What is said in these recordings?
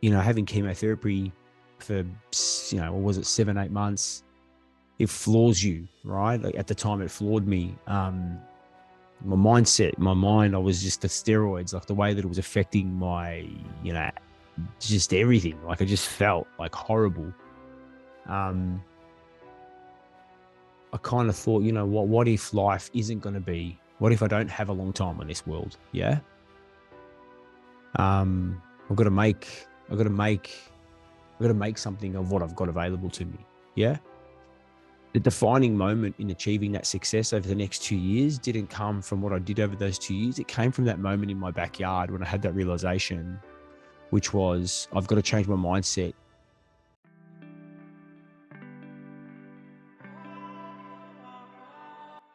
having chemotherapy for, what was it, 7, 8 months, it floors you, right? Like at the time it floored me. My mindset, my mind, I was just the steroids, like the way that it was affecting my, just everything. Like I just felt like horrible. I kind of thought, what if life isn't going to be, what if I don't have a long time on this world? Yeah. I've got to make, I've got to make, I've got to make something of what I've got available to me. Yeah. The defining moment in achieving that success over the next 2 years didn't come from what I did over those 2 years. It came from that moment in my backyard when I had that realization, which was I've got to change my mindset.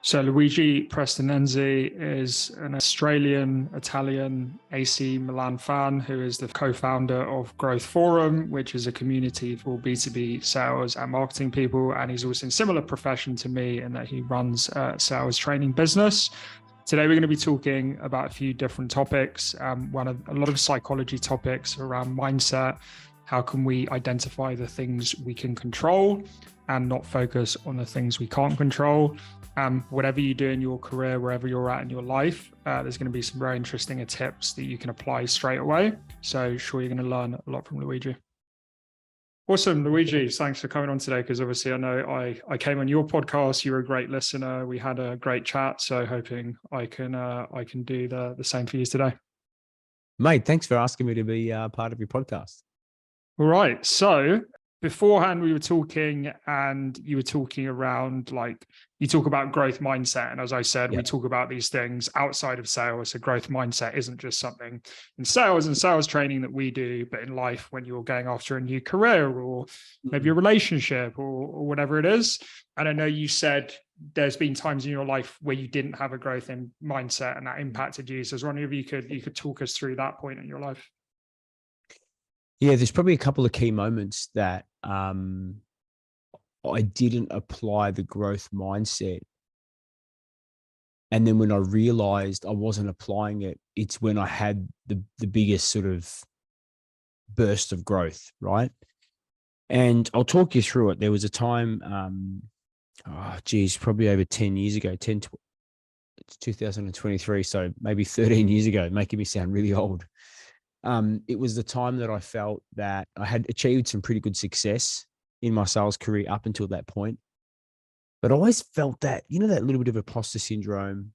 So Luigi Prestinenzi is an Australian-Italian AC Milan fan who is the co-founder of Growth Forum, which is a community for B2B sales and marketing people. And he's also in a similar profession to me in that he runs a sales training business. Today, we're going to be talking about a few different topics. A lot of psychology topics around mindset. How can we identify the things we can control and not focus on the things we can't control? Whatever you do in your career, wherever you're at in your life, there's going to be some very interesting tips that you can apply straight away. So sure, you're going to learn a lot from Luigi. Awesome, Luigi. Thanks for coming on today. Because obviously I know I came on your podcast. You were a great listener. We had a great chat. So hoping I can do the same for you today. Mate, thanks for asking me to be part of your podcast. All right. So beforehand, we were talking and you were talking around, like, you talk about growth mindset. And as I said, we talk about these things outside of sales. So growth mindset isn't just something in sales and sales training that we do, but in life when you're going after a new career or maybe a relationship or whatever it is. And I know you said there's been times in your life where you didn't have a growth in mindset and that impacted you. So I was wondering if you could talk us through that point in your life. Yeah, there's probably a couple of key moments that I didn't apply the growth mindset. And then when I realized I wasn't applying it, it's when I had the biggest sort of burst of growth, right? And I'll talk you through it. There was a time, probably over 10 years ago, it's 2023, so maybe 13 years ago, making me sound really old. It was the time that I felt that I had achieved some pretty good success in my sales career up until that point. But I always felt that, that little bit of imposter syndrome.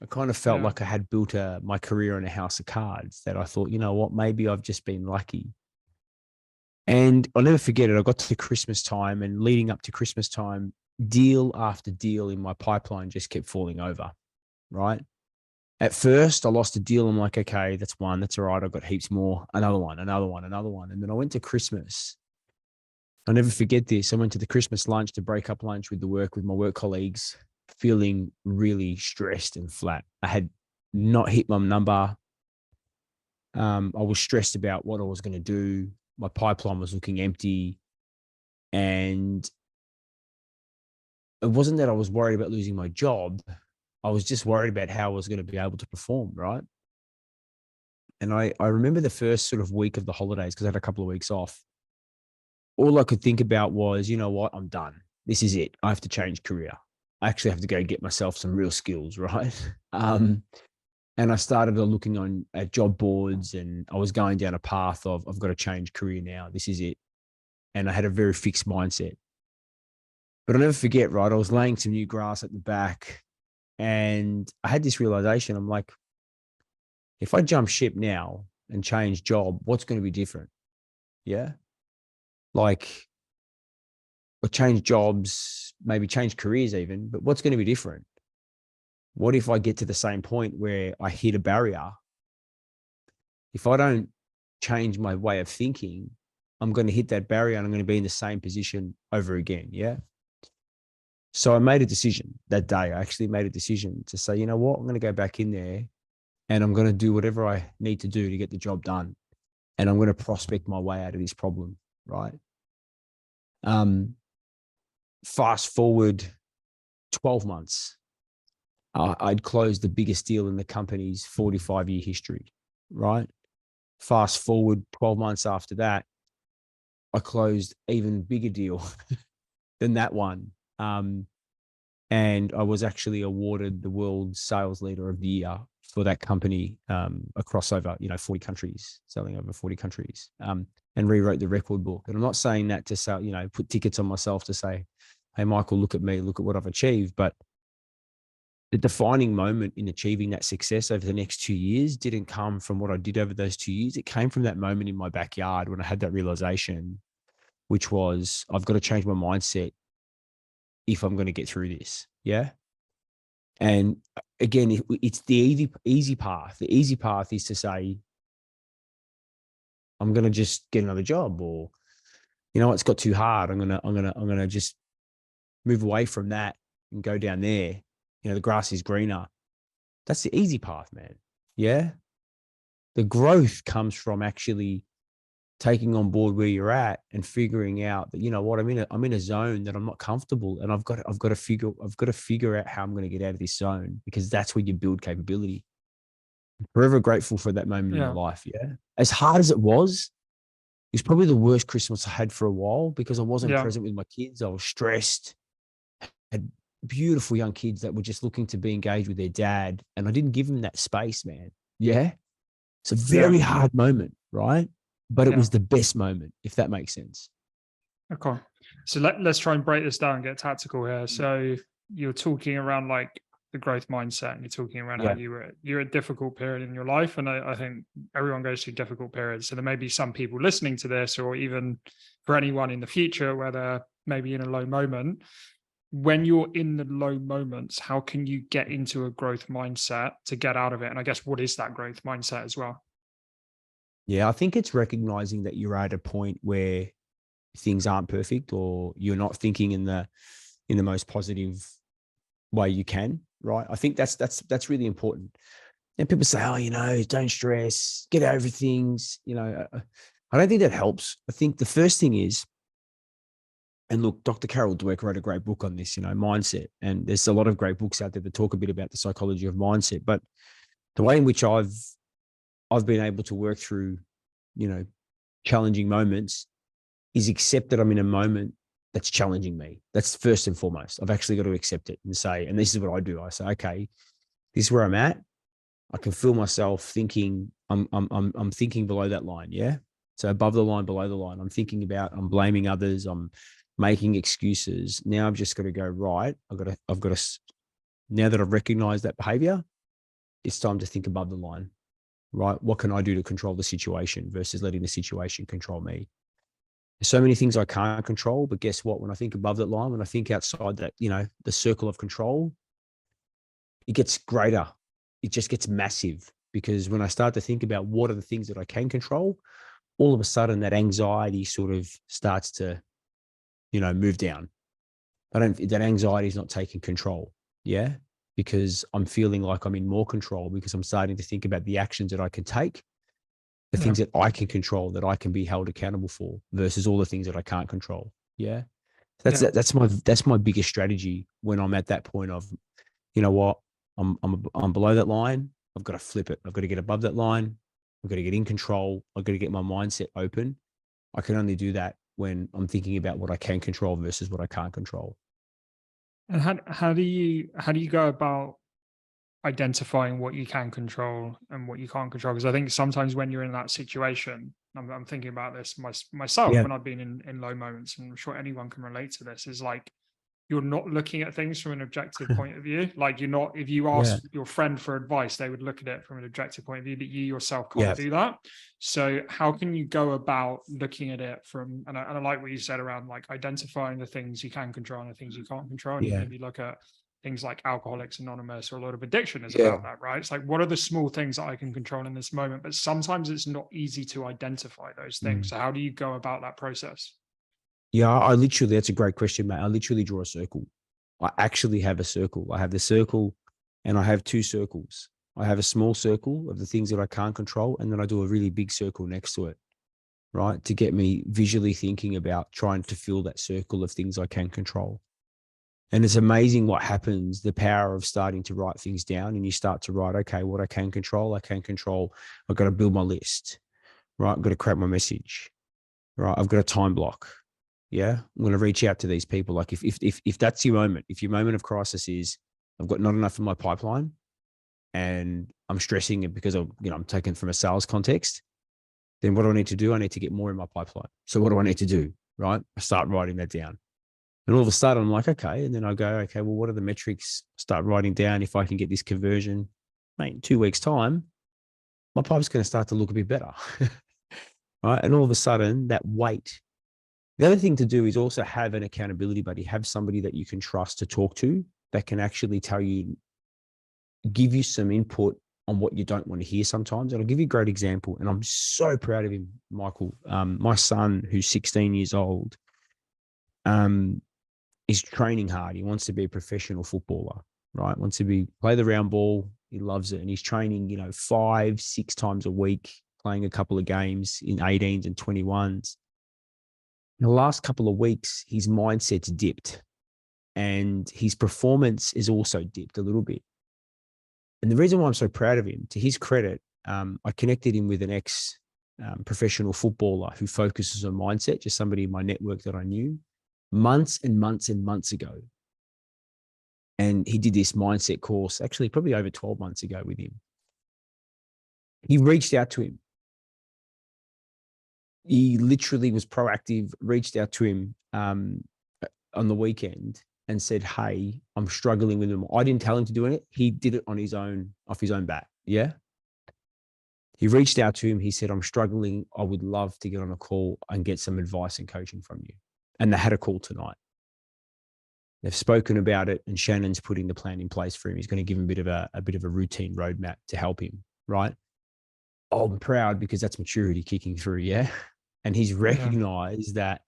I kind of felt like I had built my career on a house of cards, that I thought, you know what, maybe I've just been lucky. And I'll never forget it. I got to Christmas time, and leading up to Christmas time, deal after deal in my pipeline just kept falling over, right? At first, I lost a deal. I'm like, okay, that's one. That's all right. I've got heaps more. Another one. And then I went to Christmas. I'll never forget this. I went to the Christmas lunch, to break up lunch with my work colleagues, feeling really stressed and flat. I had not hit my number. I was stressed about what I was going to do. My pipeline was looking empty. And it wasn't that I was worried about losing my job. I was just worried about how I was going to be able to perform, right? And I remember the first sort of week of the holidays, because I had a couple of weeks off. All I could think about was, you know what, I'm done. This is it. I have to change career. I actually have to go get myself some real skills, right? And I started looking at job boards, and I was going down a path of, I've got to change career now. This is it. And I had a very fixed mindset. But I'll never forget, right? I was laying some new grass at the back, and I had this realization. I'm like, if I jump ship now and change job, what's going to be different? Yeah. Like, or change jobs, maybe change careers even, but what's going to be different? What if I get to the same point where I hit a barrier? If I don't change my way of thinking, I'm going to hit that barrier and I'm going to be in the same position over again. Yeah. So I made a decision that day. I actually made a decision to say, you know what, I'm going to go back in there and I'm going to do whatever I need to do to get the job done. And I'm going to prospect my way out of this problem. Right. Fast forward 12 months, I'd closed the biggest deal in the company's 45-year history. Right. Fast forward 12 months after that, I closed even bigger deal than that one. And I was actually awarded the world sales leader of the year for that company, across over, 40 countries, selling over 40 countries, and rewrote the record book. And I'm not saying that to say, put tickets on myself to say, hey, Michael, look at me, look at what I've achieved. But the defining moment in achieving that success over the next 2 years didn't come from what I did over those 2 years. It came from that moment in my backyard when I had that realization, which was, I've got to change my mindset if I'm going to get through this. Yeah. And again, it's the easy path. The easy path is to say, I'm going to just get another job, or, it's got too hard. I'm going to just move away from that and go down there. The grass is greener. That's the easy path, man. Yeah. The growth comes from actually taking on board where you're at and figuring out that, what, I'm in a zone that I'm not comfortable, and I've got to figure out how I'm going to get out of this zone, because that's where you build capability. I'm forever grateful for that moment in my life. Yeah. As hard as it was probably the worst Christmas I had for a while, because I wasn't present with my kids. I was stressed, had beautiful young kids that were just looking to be engaged with their dad, and I didn't give them that space, man. Yeah. It's a very hard moment, right? But it was the best moment, if that makes sense. Okay. So let's try and break this down and get tactical here. So you're talking around like the growth mindset, and you're talking around how you're a difficult period in your life. And I think everyone goes through difficult periods. So there may be some people listening to this, or even for anyone in the future where they're maybe in a low moment. When you're in the low moments, how can you get into a growth mindset to get out of it? And I guess, what is that growth mindset as well? Yeah, I think it's recognizing that you're at a point where things aren't perfect, or you're not thinking in the most positive way you can, right? I think that's really important. And people say, oh, don't stress, get over things. I don't think that helps. I think the first thing is, and look, Dr. Carol Dweck wrote a great book on this, mindset. And there's a lot of great books out there that talk a bit about the psychology of mindset. But the way in which I've been able to work through, challenging moments is accept that I'm in a moment that's challenging me. That's first and foremost. I've actually got to accept it and say, and this is what I do. I say, okay, this is where I'm at. I can feel myself thinking I'm thinking below that line. Yeah. So above the line, below the line, I'm blaming others. I'm making excuses. Now I've just got to go, right. I've got to, now that I've recognized that behavior, it's time to think above the line, right? What can I do to control the situation versus letting the situation control me? There's so many things I can't control, but guess what? When I think above that line, when I think outside that, the circle of control, it gets greater. It just gets massive, because when I start to think about what are the things that I can control, all of a sudden that anxiety sort of starts to, move down. That anxiety is not taking control. Yeah. Because I'm feeling like I'm in more control, because I'm starting to think about the actions that I can take, the things that I can control, that I can be held accountable for, versus all the things that I can't control. Yeah. That's my biggest strategy when I'm at that point of, you know what, I'm below that line. I've got to flip it. I've got to get above that line. I've got to get in control. I've got to get my mindset open. I can only do that when I'm thinking about what I can control versus what I can't control. And how do you go about identifying what you can control and what you can't control? Because I think sometimes when you're in that situation, I'm thinking about this myself Yeah. when I've been in low moments, and I'm sure anyone can relate to this, is like, you're not looking at things from an objective point of view. Like, you're not, if you ask your friend for advice, they would look at it from an objective point of view, but you yourself can't do that. So how can you go about looking at it from, and I like what you said around like identifying the things you can control and the things you can't control. And you maybe look at things like Alcoholics Anonymous, or a lot of addiction is about that, right? It's like, what are the small things that I can control in this moment? But sometimes it's not easy to identify those things. So how do you go about that process? Yeah, that's a great question, mate. I literally draw a circle. I actually have a circle. I have the circle, and I have two circles. I have a small circle of the things that I can't control, and then I do a really big circle next to it, right? To get me visually thinking about trying to fill that circle of things I can control. And it's amazing what happens, the power of starting to write things down, and you start to write, okay, what I can control. I've got to build my list. right? I've got to create my message, right? I've got a time block. Yeah. I'm going to reach out to these people. Like if that's your moment, if your moment of crisis is I've got not enough in my pipeline and I'm stressing it because I'm taken from a sales context, then what do I need to do? I need to get more in my pipeline. So what do I need to do? Right. I start writing that down. And all of a sudden I'm like, okay. And then I go, okay, well, what are the metrics? Start writing down. If I can get this conversion, mate, in 2 weeks' time, my pipe's going to start to look a bit better. Right. And all of a sudden that weight. The other thing to do is also have an accountability buddy, have somebody that you can trust to talk to that can actually tell you, give you some input on what you don't want to hear sometimes. And I'll give you a great example. And I'm so proud of him, Michael. My son, who's 16 years old, is training hard. He wants to be a professional footballer, right? Wants to play the round ball. He loves it. And he's training, 5-6 times a week, playing a couple of games in 18s and 21s. In the last couple of weeks, his mindset's dipped and his performance is also dipped a little bit. And the reason why I'm so proud of him, to his credit, I connected him with an professional footballer who focuses on mindset, just somebody in my network that I knew months and months and months ago. And he did this mindset course, actually probably over 12 months ago with him. He reached out to him. He literally was proactive, reached out to him on the weekend and said, hey, I'm struggling with him. I didn't tell him to do it. He did it on his own, off his own bat. Yeah. He reached out to him. He said, I'm struggling. I would love to get on a call and get some advice and coaching from you. And they had a call tonight. They've spoken about it and Shannon's putting the plan in place for him. He's going to give him a bit of a routine roadmap to help him. Right. I'm proud because that's maturity kicking through. Yeah. And he's recognized that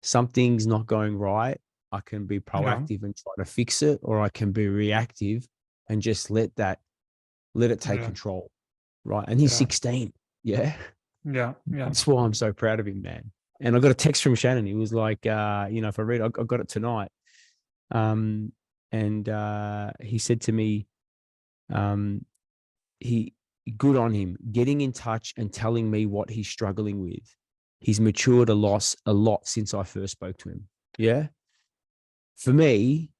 something's not going right. I can be proactive and try to fix it, or I can be reactive and just let it take control. Right. And he's 16. Yeah. Yeah. That's why I'm so proud of him, man. And I got a text from Shannon. He was like, if I read, I got it tonight. And he said to me, good on him, getting in touch and telling me what he's struggling with. He's matured a lot since I first spoke to him. Yeah. For me,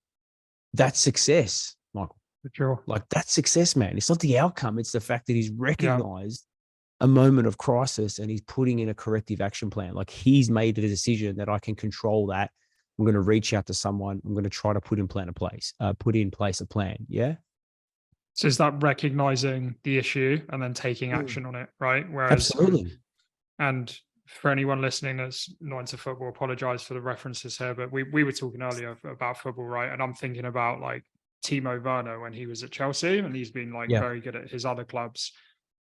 that's success, Michael. For sure. Like that's success, man. It's not the outcome. It's the fact that he's recognized a moment of crisis and he's putting in a corrective action plan. Like he's made a decision that I can control that. I'm going to reach out to someone. I'm going to try to put in place a plan. Yeah. So is that recognizing the issue and then taking action on it, right? Whereas, absolutely. And for anyone listening that's not into football, apologize for the references here, but we were talking earlier about football, right? And I'm thinking about like Timo Werner when he was at Chelsea, and he's been like very good at his other clubs.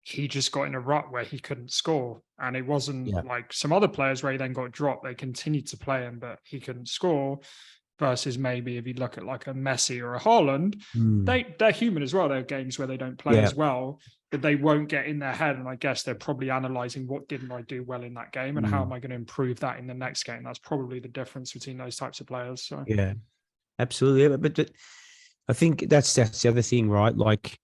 He just got in a rut where he couldn't score. And it wasn't like some other players where he then got dropped. They continued to play him, but he couldn't score. Versus maybe if you look at like a Messi or a Haaland, they're human as well. There are games where they don't play as well, but they won't get in their head. And I guess they're probably analyzing what didn't I do well in that game and how am I going to improve that in the next game? That's probably the difference between those types of players. So yeah, absolutely. But I think that's the other thing, right? Like,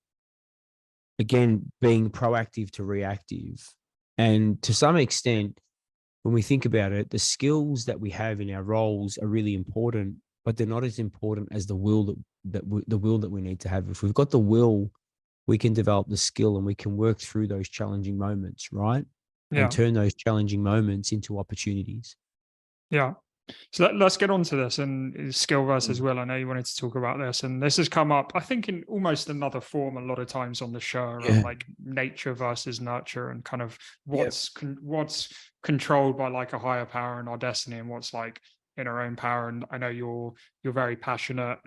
again, being proactive to reactive. And to some extent, when we think about it, the skills that we have in our roles are really important, but they're not as important as the will that we need to have. If we've got the will, we can develop the skill and we can work through those challenging moments, right? And turn those challenging moments into opportunities. Yeah. So let's get on to this and skill versus will. I know you wanted to talk about this, and this has come up, I think, in almost another form a lot of times on the show around like nature versus nurture and kind of what's controlled by like a higher power in our destiny and what's like in our own power. And I know you're very passionate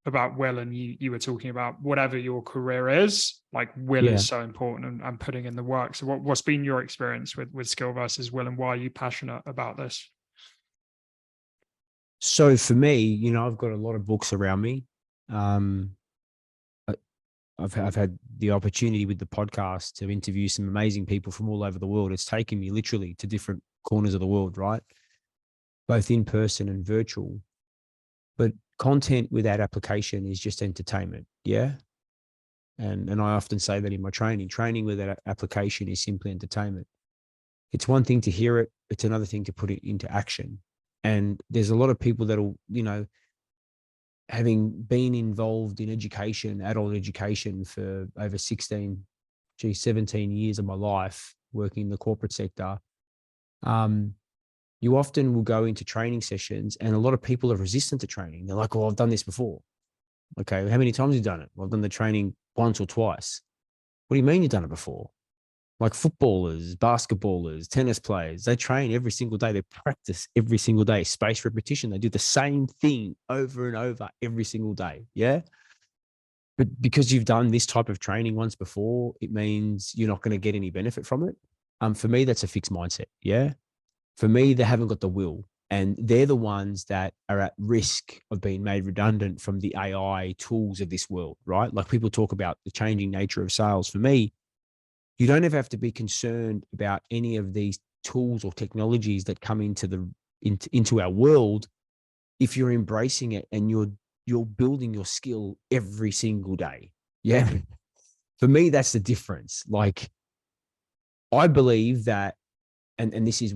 about will, and you were talking about whatever your career is, like will is so important and putting in the work. So what's been your experience with skill versus will, and why are you passionate about this? So for me, I've got a lot of books around me. I've had the opportunity with the podcast to interview some amazing people from all over the world. It's taken me literally to different corners of the world, right? Both in person and virtual. But content without application is just entertainment. Yeah. And I often say that in my training without application is simply entertainment. It's one thing to hear it. It's another thing to put it into action. And there's a lot of people that'll, having been involved in education, adult education for over 17 years of my life, working in the corporate sector, you often will go into training sessions and a lot of people are resistant to training. They're like, oh, I've done this before. Okay, how many times have you done it? Well, I've done the training once or twice. What do you mean you've done it before? Like footballers, basketballers, tennis players, they train every single day. They practice every single day, spaced repetition. They do the same thing over and over every single day. Yeah. But because you've done this type of training once before, it means you're not going to get any benefit from it. For me, that's a fixed mindset. Yeah. For me, they haven't got the will. And they're the ones that are at risk of being made redundant from the AI tools of this world, right? Like people talk about the changing nature of sales. For me, you don't ever have to be concerned about any of these tools or technologies that come into our world if you're embracing it and you're building your skill every single day. Yeah. For me, that's the difference. Like I believe that, and this has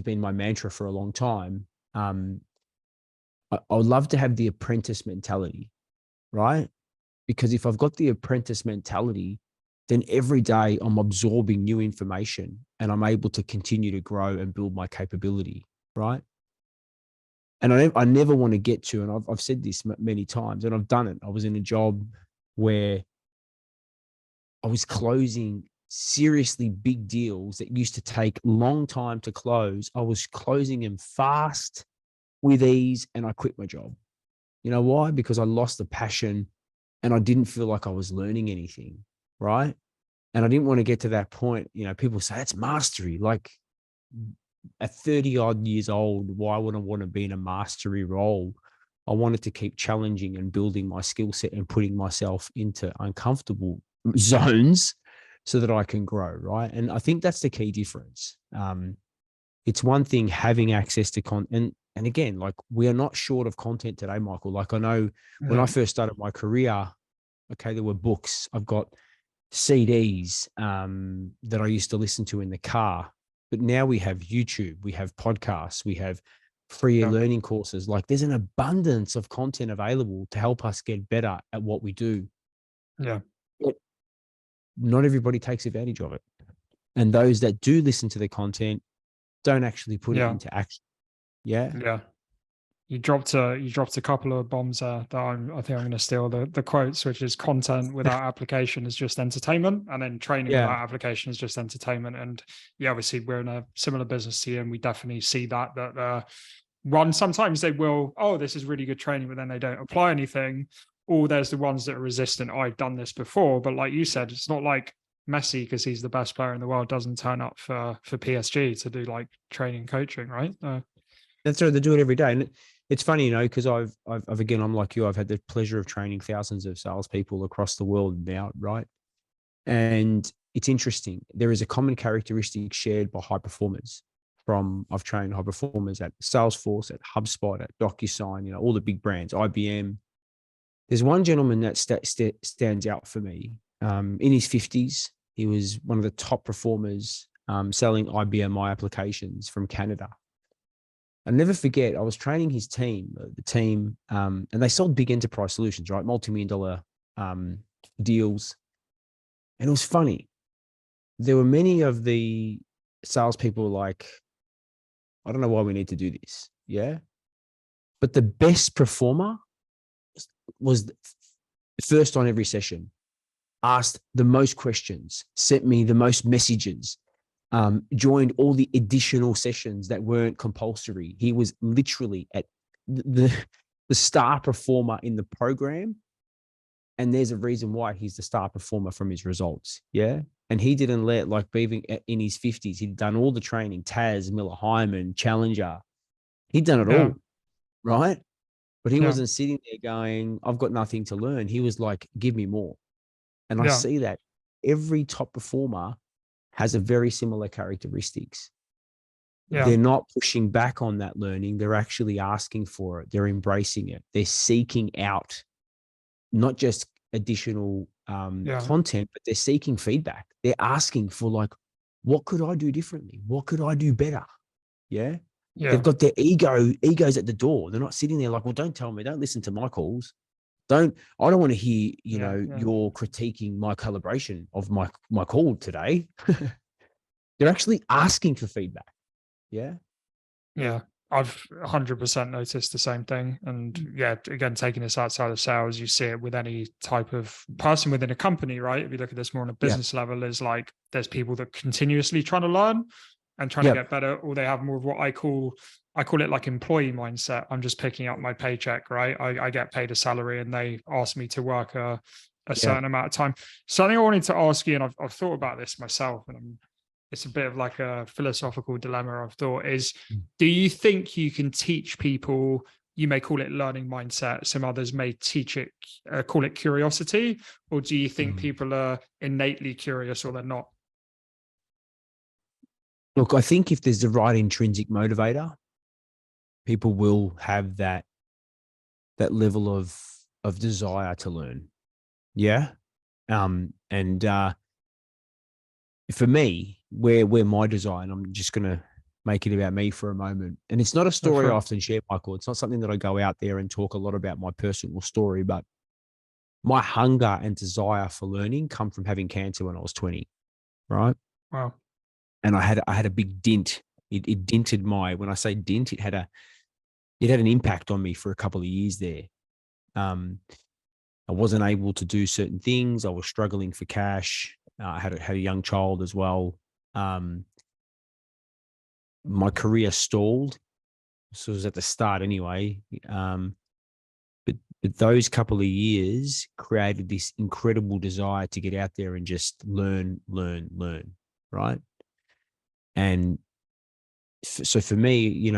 been my mantra for a long time. I would love to have the apprentice mentality, right? Because if I've got the apprentice mentality, then every day I'm absorbing new information and I'm able to continue to grow and build my capability, right? And I never want to get to, and I've said this many times, and I've done it. I was in a job where I was closing seriously big deals that used to take long time to close. I was closing them fast with ease, and I quit my job. You know why? Because I lost the passion and I didn't feel like I was learning anything, right? And I didn't want to get to that point. People say that's mastery. Like at 30 odd years old, why would I want to be in a mastery role? I wanted to keep challenging and building my skill set and putting myself into uncomfortable zones so that I can grow, right? And I think that's the key difference. It's one thing having access to content. And again, like we are not short of content today, Michael. Like I know when I first started my career, okay, there were books. I've got CDs that I used to listen to in the car. But now we have YouTube, we have podcasts, we have free learning courses. Like there's an abundance of content available to help us get better at what we do. Yeah. But not everybody takes advantage of it. And those that do listen to the content don't actually put it into action. Yeah. Yeah. You dropped a couple of bombs there that I think I'm going to steal the quotes, which is content without application is just entertainment, and then training without application is just entertainment. And yeah, obviously we're in a similar business to you, and we definitely see that one, sometimes they will, oh, this is really good training, but then they don't apply anything. Or there's the ones that are resistant. I've done this before, but like you said, it's not like Messi, because he's the best player in the world, doesn't turn up for PSG to do like training coaching, right? That's right. They do it every day. And it's funny, because I've again, I'm like you, I've had the pleasure of training thousands of salespeople across the world now, right? And it's interesting. There is a common characteristic shared by high performers. I've trained high performers at Salesforce, at HubSpot, at DocuSign, all the big brands, IBM. There's one gentleman that stands out for me. In his 50s, he was one of the top performers selling IBM My applications from Canada. I'll never forget, I was training his team, and they sold big enterprise solutions, right? Multi-million-dollar deals. And it was funny. There were many of the salespeople like, I don't know why we need to do this. Yeah. But the best performer was first on every session, asked the most questions, sent me the most messages, joined all the additional sessions that weren't compulsory. He was literally at the star performer in the program. And there's a reason why he's the star performer from his results. Yeah. And he didn't let, like, being in his 50s, he'd done all the training, Taz, Miller Hyman, Challenger. He'd done it all, right? But he wasn't sitting there going, I've got nothing to learn. He was like, give me more. And I see that every top performer has a very similar characteristics. They're not pushing back on that learning. They're actually asking for it. They're embracing it. They're seeking out not just additional content, but they're seeking feedback. They're asking for, like, what could I do differently? What could I do better? Yeah. They've Yeah. got their egos at the door. They're not sitting there like, well, don't tell me, don't listen to my calls. I don't want to hear, Yeah. Yeah. you're critiquing my calibration of my call today. They're actually asking for feedback. Yeah. Yeah, I've 100% noticed the same thing. And yeah, again, taking this outside of sales, you see it with any type of person within a company, right? If you look at this more on a Yeah. business level, is like there's people that continuously trying to learn and trying to Yep. get better, or they have more of what I call it like employee mindset. I'm just picking up my paycheck, right? I get paid a salary and they ask me to work a Yeah. certain amount of time. Something I wanted to ask you, and I've thought about this myself, and it's a bit of like a philosophical dilemma I've thought is, do you think you can teach people, you may call it learning mindset, some others may teach it, call it curiosity, or do you think Mm. people are innately curious or they're not? Look, I think if there's the right intrinsic motivator, people will have that level of desire to learn. Yeah. And for me, where my desire, and I'm just gonna make it about me for a moment. And it's not a Go story for I it. often share, Michael. It's not something that I go out there and talk a lot about my personal story, but my hunger and desire for learning come from having cancer when I was 20, right? Wow. And I had a big dint. It dented when I say dint, it had an impact on me for a couple of years there. Um, I wasn't able to do certain things. I was struggling for cash. I had a young child as well. Um, my career stalled. So it was at the start anyway. But those couple of years created this incredible desire to get out there and just learn, right? And so for me,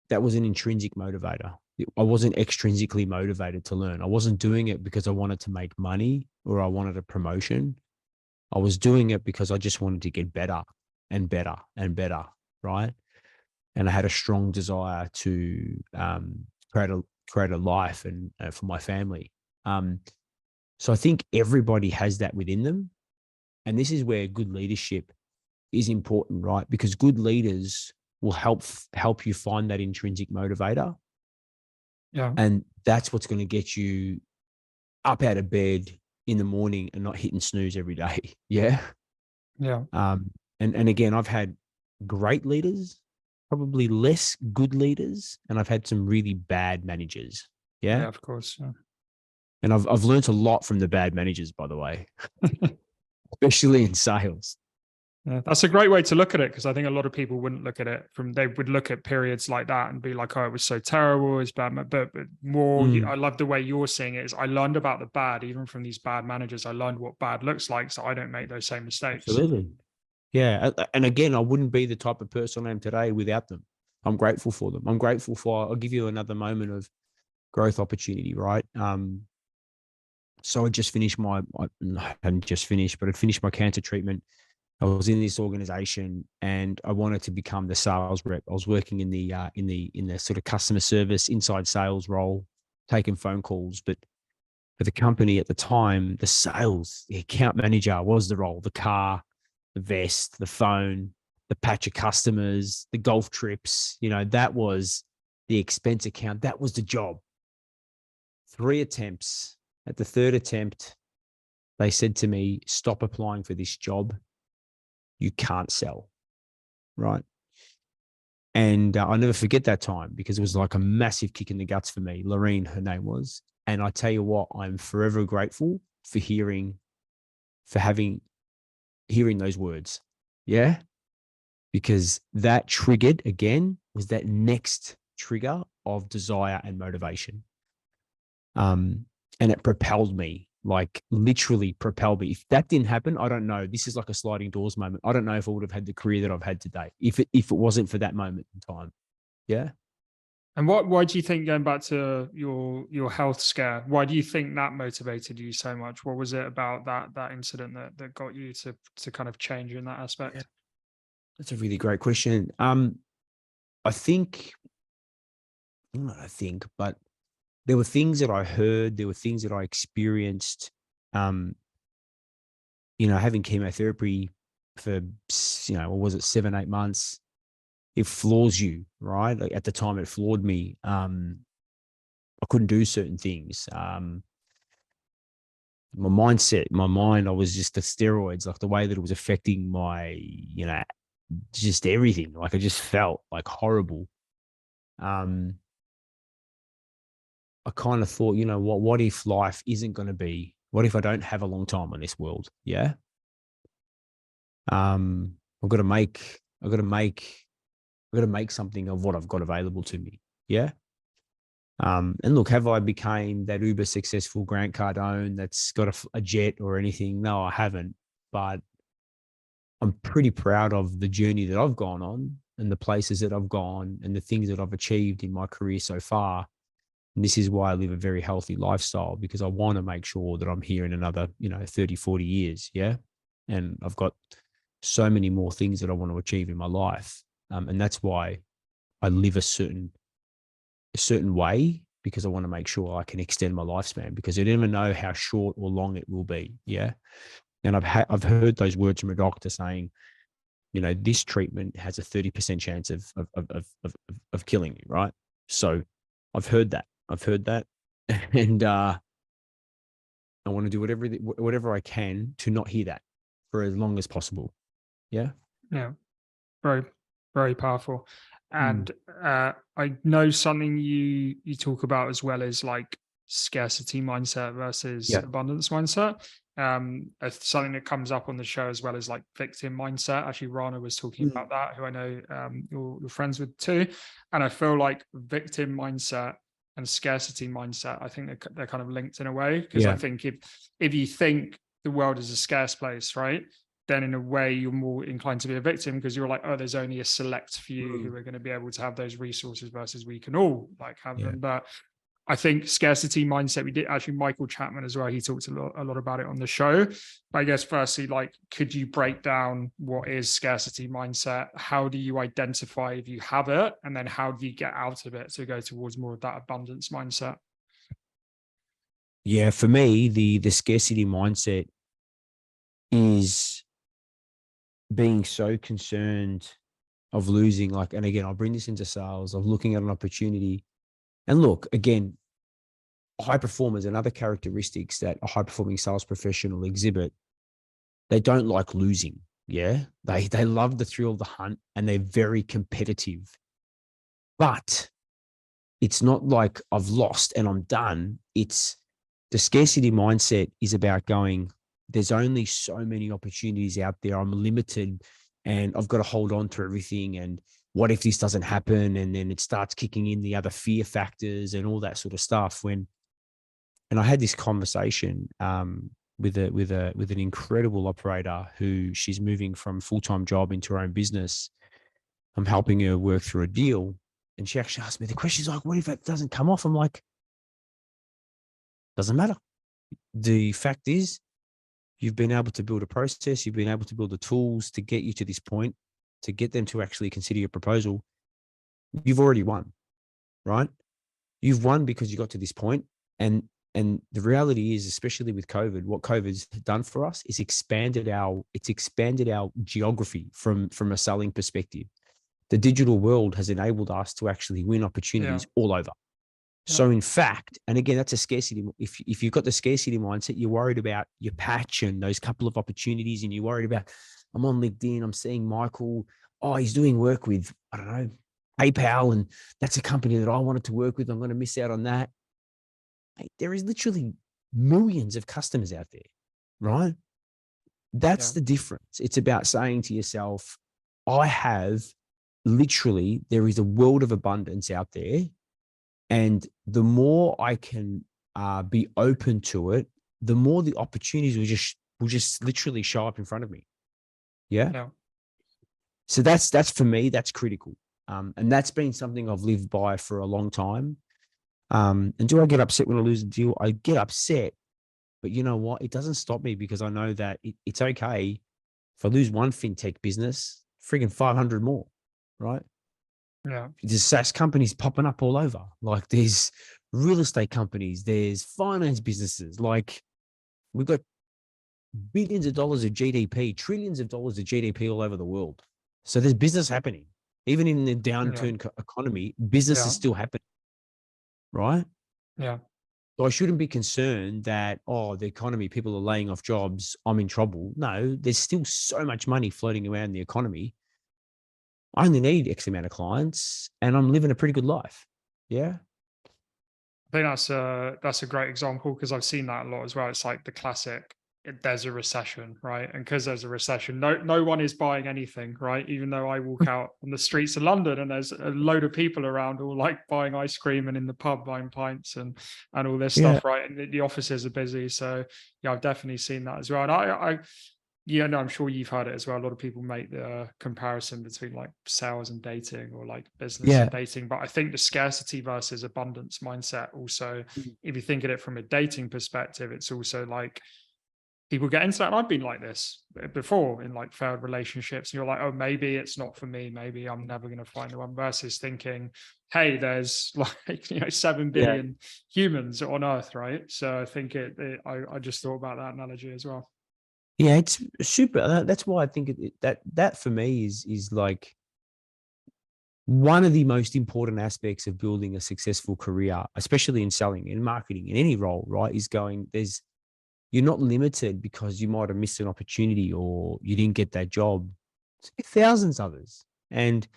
that was an intrinsic motivator. I wasn't extrinsically motivated to learn. I wasn't doing it because I wanted to make money or I wanted a promotion. I was doing it because I just wanted to get better and better and better, right? And I had a strong desire to create a life and for my family. Um, so I think everybody has that within them, and this is where good leadership is important, right? Because good leaders will help you find that intrinsic motivator, Yeah. and that's what's going to get you up out of bed in the morning and not hitting snooze every day. Yeah. Yeah. Um, and again, I've had great leaders, probably less good leaders, and I've had some really bad managers. Yeah. Yeah, of course. Yeah. And I've learned a lot from the bad managers, by the way, especially in sales. Yeah, that's a great way to look at it, because I think a lot of people wouldn't look at it from, they would look at periods like that and be like, oh, it was so terrible, it's bad. But more, Mm, I love the way you're seeing it is, I learned about the bad, even from these bad managers. I learned what bad looks like, so I don't make those same mistakes. absolutely. Yeah. And again, I wouldn't be the type of person I am today without them. I'm grateful for them. I'm grateful I'll give you another moment of growth opportunity, right? So I just finished I hadn't just finished, but I'd finished my cancer treatment. I was in this organization and I wanted to become the sales rep. I was working in the sort of customer service inside sales role, taking phone calls. But for the company at the time, the account manager was the role, the car, the vest, the phone, the patch of customers, the golf trips, that was the expense account. That was the job. 3 attempts. At the third attempt, they said to me, stop applying for this job. You can't sell. Right. And I'll never forget that time because it was like a massive kick in the guts for me. Lorene, her name was. And I tell you what, I'm forever grateful for hearing those words. Yeah. Because that triggered again was that next trigger of desire and motivation. And it propelled me, like literally propelled me. If that didn't happen, I don't know. This is like a sliding doors moment. I don't know if I would have had the career that I've had today if it wasn't for that moment in time. Yeah. And why do you think, going back to your health scare, why do you think that motivated you so much? What was it about that incident that got you to kind of change in that Yeah. aspect? That's a really great question. I think, not I think, but there were things that I heard, there were things that I experienced. Um, Having chemotherapy for, what was it, 7, 8 months. It floors you, right? Like at the time it floored me. I couldn't do certain things. My mindset, my mind, I was just the steroids, like the way that it was affecting my, just everything. Like I just felt like horrible. I kind of thought, what if life isn't going to be, what if I don't have a long time on this world? Yeah. Um, I've got to make, I've got to make, I've got to make something of what I've got available to me. Yeah. And look, have I became that uber successful Grant Cardone that's got a jet or anything? No, I haven't. But I'm pretty proud of the journey that I've gone on and the places that I've gone and the things that I've achieved in my career so far. And this is why I live a very healthy lifestyle, because I want to make sure that I'm here in another, 30, 40 years. Yeah. And I've got so many more things that I want to achieve in my life. And that's why I live a certain way, because I want to make sure I can extend my lifespan, because I never know how short or long it will be. Yeah. And I've heard those words from a doctor saying, this treatment has a 30% chance of killing you. Right. So I've heard that. And I want to do whatever I can to not hear that for as long as possible. Yeah. Yeah. Very, very powerful. Mm. And I know something you talk about as well as like scarcity mindset versus Yeah. abundance mindset. Something that comes up on the show as well as like victim mindset. Actually, Rana was talking Mm. about that, who I know you're friends with too. And I feel like victim mindset and scarcity mindset, I think they're kind of linked in a way, because I Yeah. think if you think the world is a scarce place, right? Then in a way you're more inclined to be a victim, because you're like, oh, there's only a select few Mm. who are going to be able to have those resources versus we can all like have Yeah. them. But I think scarcity mindset, we did actually, Michael Chapman as well, he talked a lot about it on the show. But I guess firstly, like, could you break down what is scarcity mindset? How do you identify if you have it? And then how do you get out of it to go towards more of that abundance mindset? Yeah. For me, the scarcity mindset is being so concerned of losing, like, and again, I'll bring this into sales, of looking at an opportunity. And look, again, high performers and other characteristics that a high performing sales professional exhibit, they don't like losing. Yeah. They love the thrill of the hunt, and they're very competitive. But it's not like I've lost and I'm done. It's the scarcity mindset is about going, there's only so many opportunities out there. I'm limited and I've got to hold on to everything. And what if this doesn't happen? And then it starts kicking in the other fear factors and all that sort of stuff. And I had this conversation with an incredible operator who, she's moving from full-time job into her own business. I'm helping her work through a deal. And she actually asked me the question. She's like, what if it doesn't come off? I'm like, doesn't matter. The fact is, you've been able to build a process. You've been able to build the tools to get you to this point, to get them to actually consider your proposal. You've already won, right? You've won because you got to this point. And the reality is, especially with COVID, what COVID's done for us is expanded our geography from a selling perspective. The digital world has enabled us to actually win Yeah. opportunities all over. Yeah. So in fact, and again, that's a scarcity. If you've got the scarcity mindset, you're worried about your patch and those couple of opportunities, and you're worried about, I'm on LinkedIn, I'm seeing Michael, oh, he's doing work with, I don't know, PayPal, and that's a company that I wanted to work with. I'm going to miss out on that. Mate, there is literally millions of customers out there, right? That's Yeah. the difference. It's about saying to yourself, I have literally, there is a world of abundance out there. And the more I can be open to it, the more the opportunities will just literally show up in front of me. Yeah. Yeah. So that's for me, that's critical. And that's been something I've lived by for a long time. And do I get upset when I lose a deal? I get upset, but you know what? It doesn't stop me, because I know that it's okay. If I lose one fintech business, friggin' 500 more, right? Yeah. There's SaaS companies popping up all over. Like, there's real estate companies, there's finance businesses. Like, we've got billions of dollars of GDP, trillions of dollars of GDP all over the world. So there's business happening. Even in the Yeah. downturn economy, business is Yeah. still happening, right? Yeah. So I shouldn't be concerned that, oh, the economy, people are laying off jobs, I'm in trouble. No, there's still so much money floating around the economy. I only need X amount of clients and I'm living a pretty good life. Yeah. I think that's a great example because I've seen that a lot as well. It's like the classic. There's a recession, right? And because there's a recession, no one is buying anything, right? Even though I walk out on the streets of London and there's a load of people around all like buying ice cream and in the pub buying pints and all this Yeah. stuff, right? And the offices are busy. So yeah, I've definitely seen that as well. And I yeah, no, I'm sure you've heard it as well. A lot of people make the comparison between like sales and dating or like business Yeah. and dating. But I think the scarcity versus abundance mindset also, if you think of it from a dating perspective, it's also like people get into that. And I've been like this before in like failed relationships. And you're like, oh, maybe it's not for me. Maybe I'm never going to find the one versus thinking, hey, there's like, 7 Yeah. billion humans on earth, right? So I think I just thought about that analogy as well. Yeah. It's super. That's why I think that for me is like one of the most important aspects of building a successful career, especially in selling and marketing in any role, right? Is going, you're not limited because you might have missed an opportunity or you didn't get that job. There's thousands of others. And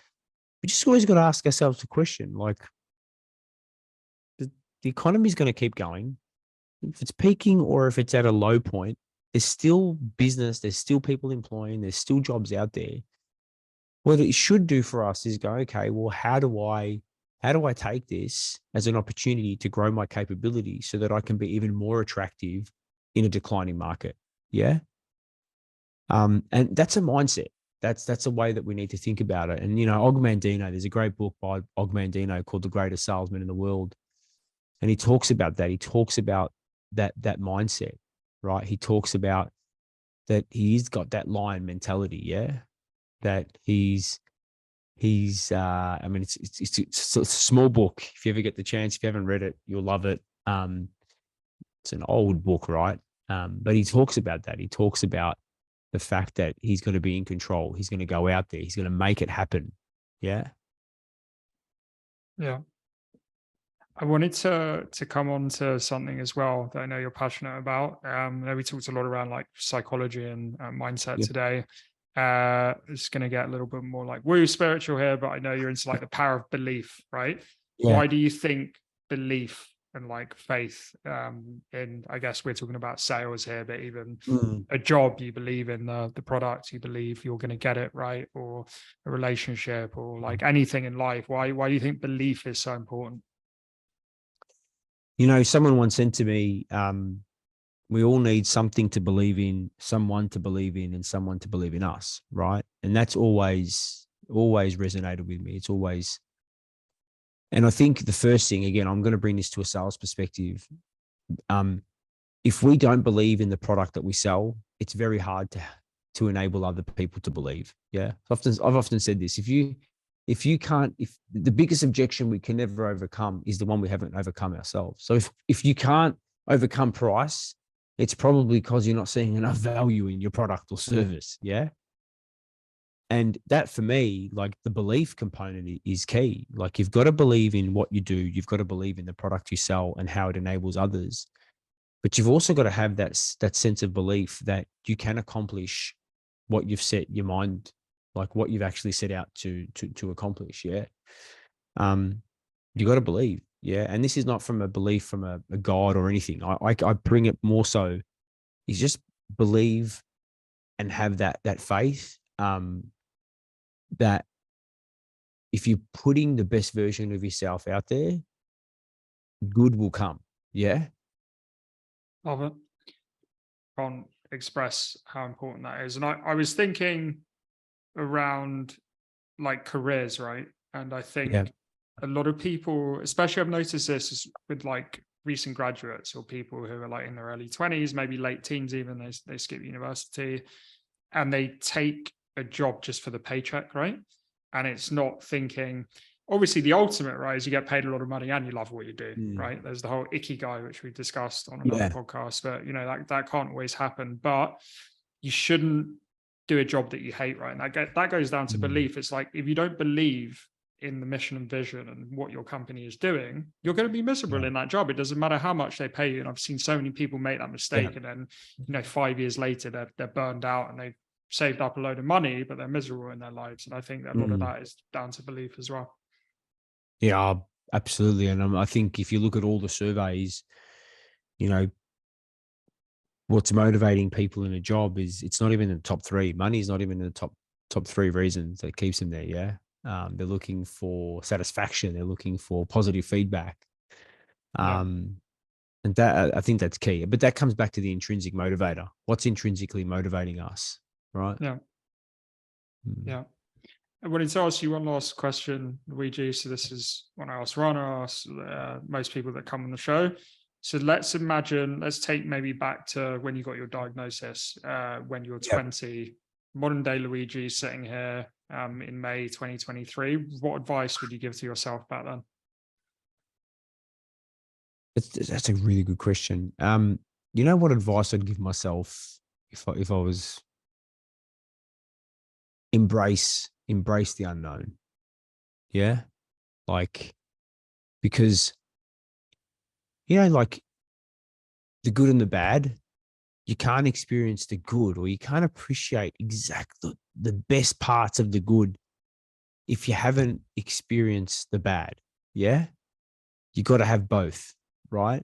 we just always got to ask ourselves the question, like, the economy is going to keep going. If it's peaking or if it's at a low point, there's still business, there's still people employing, there's still jobs out there. What it should do for us is go, okay, well, how do I take this as an opportunity to grow my capability so that I can be even more attractive in a declining market? Yeah. And that's a mindset. That's a way that we need to think about it. And Og Mandino, there's a great book by Og Mandino called The Greatest Salesman in the World. And he talks about that. He talks about that mindset, right? He talks about that he's got that lion mentality, yeah. That I mean, it's a small book. If you ever get the chance, if you haven't read it, you'll love it. It's an old book, right? But he talks about that. He talks about the fact that he's going to be in control. He's going to go out there. He's going to make it happen. Yeah. Yeah. I wanted to come on to something as well that I know you're passionate about. I know we talked a lot around like psychology and mindset Yep. today. It's going to get a little bit more like woo spiritual here, but I know you're into like the power of belief, right? Yeah. Why do you think belief and like faith in, I guess we're talking about sales here, but even Mm. a job, you believe in the product, you believe you're going to get it right, or a relationship, or like anything in life. Why do you think belief is so important? Someone once said to me, we all need something to believe in, someone to believe in, and someone to believe in us, right? And that's always resonated with me. It's always, and I think the first thing, again, I'm going to bring this to a sales perspective. If we don't believe in the product that we sell, it's very hard to enable other people to believe. Yeah, I've often said this: if the biggest objection we can never overcome is the one we haven't overcome ourselves. So if you can't overcome price, it's probably because you're not seeing enough value in your product or service. Yeah. And that for me, like the belief component is key. Like you've got to believe in what you do. You've got to believe in the product you sell and how it enables others. But you've also got to have that sense of belief that you can accomplish what you've set your mind, like what you've actually set out to accomplish. Yeah. You got to believe. Yeah. And this is not from a belief from a God or anything. I bring it more so is just believe and have that faith. That if you're putting the best version of yourself out there, good will come. Yeah. Love it. Can't express how important that is. And I was thinking around like careers, right? And I Yeah. think a lot of people, especially I've noticed this with like recent graduates or people who are like in their early 20s, maybe late teens, even they skip university and they take a job just for the paycheck, right? And it's not thinking, obviously the ultimate, right, is you get paid a lot of money and you love what you do, Mm. right? There's the whole ikigai, which we discussed on another Yeah. podcast, but that can't always happen. But you shouldn't do a job that you hate, right? And that goes down to Mm. belief. It's like, if you don't believe in the mission and vision and what your company is doing, you're going to be miserable Yeah. in that job. It doesn't matter how much they pay you. And I've seen so many people make that mistake, Yeah. and then 5 years later they're burned out and they've saved up a load of money, but they're miserable in their lives. And I think that a lot of Mm. that is down to belief as well. Yeah, absolutely. And I think if you look at all the surveys, you know, what's motivating people in a job is it's not even in the top three. Money is not even in the top three reasons that keeps them there. Yeah. They're looking for satisfaction. They're looking for positive feedback. Yeah. And that, I think that's key. But that comes back to the intrinsic motivator. What's intrinsically motivating us, right? Yeah. Mm. Yeah. I wanted to ask you one last question, Luigi. So this is one I ask Ron, I ask most people that come on the show. So let's take maybe back to when you got your diagnosis, when you were Yeah. 20, modern day Luigi sitting here in May 2023. What advice would you give to yourself back then? That's a really good question. You know what advice I'd give myself if I was embrace the unknown. Yeah. Like, because, like the good and the bad, you can't experience the good, or you can't appreciate exactly the best parts of the good if you haven't experienced the bad. Yeah. You got to have both. Right.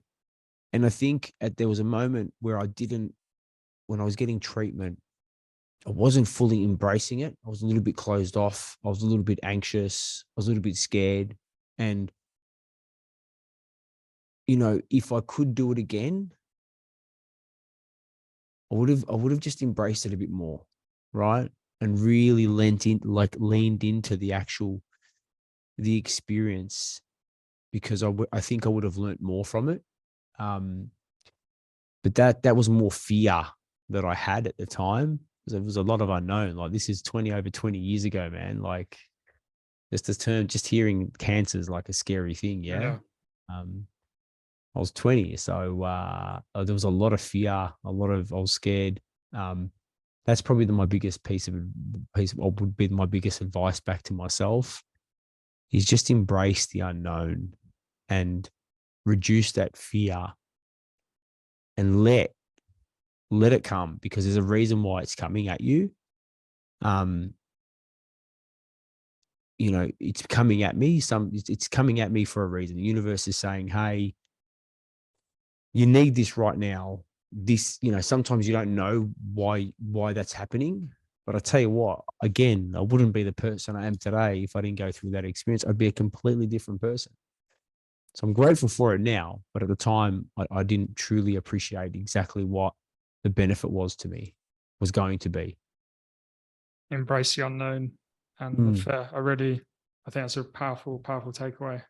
And I think there was a moment where when I was getting treatment, I wasn't fully embracing it. I was a little bit closed off. I was a little bit anxious. I was a little bit scared. And, if I could do it again, I would have just embraced it a bit more, right? And really leaned into the experience, because I think I would have learnt more from it. But that was more fear that I had at the time. There was a lot of unknown. Like, this is over 20 years ago, man. Like, just hearing cancer is like a scary thing. Yeah. Yeah. I was 20, so there was a lot of fear, I was scared. That's probably my biggest what would be my biggest advice back to myself, is just embrace the unknown and reduce that fear, and let it come, because there's a reason why it's coming at you. It's coming at me. It's coming at me for a reason. The universe is saying, hey, you need this right now. Sometimes you don't know why that's happening. But I tell you what, again, I wouldn't be the person I am today if I didn't go through that experience. I'd be a completely different person. So I'm grateful for it now. But at the time, I didn't truly appreciate exactly what the benefit was going to be. Embrace the unknown and the fear. I think that's a powerful takeaway,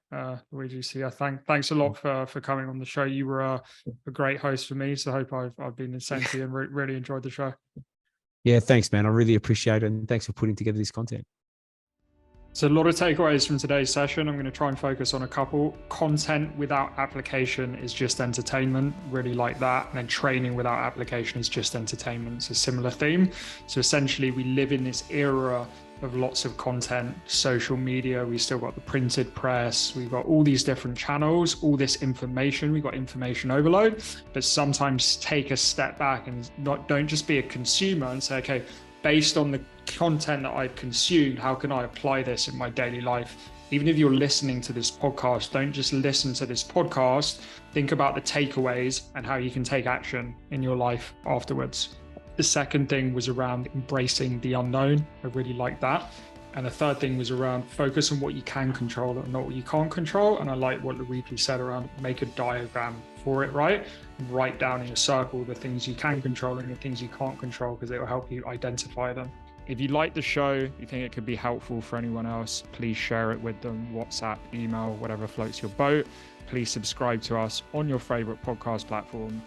Luigi. So yeah, thanks a lot for coming on the show. You were a great host for me, so I hope I've been the same to you and really enjoyed the show. Yeah, thanks, man. I really appreciate it, and thanks for putting together this content. So a lot of takeaways from today's session. I'm going to try and focus on a couple. Content without application is just entertainment. Really like that. And then training without application is just entertainment. It's a similar theme. So essentially, we live in this era of lots of content, social media. We still got the printed press. We've got all these different channels, all this information. We've got information overload. But sometimes take a step back and don't just be a consumer and say, okay, based on the content that I've consumed, how can I apply this in my daily life? Even if you're listening to this podcast, don't just listen to this podcast. Think about the takeaways and how you can take action in your life afterwards. The second thing was around embracing the unknown. I really like that. And the third thing was around focus on what you can control and not what you can't control. And I like what Luigi said around make a diagram for it, right? Write down in a circle the things you can control and the things you can't control, because it will help you identify them. If you like the show, you think it could be helpful for anyone else, please share it with them, WhatsApp, email, whatever floats your boat. Please subscribe to us on your favorite podcast platform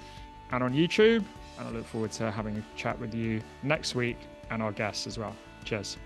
and on YouTube. And I look forward to having a chat with you next week and our guests as well. Cheers.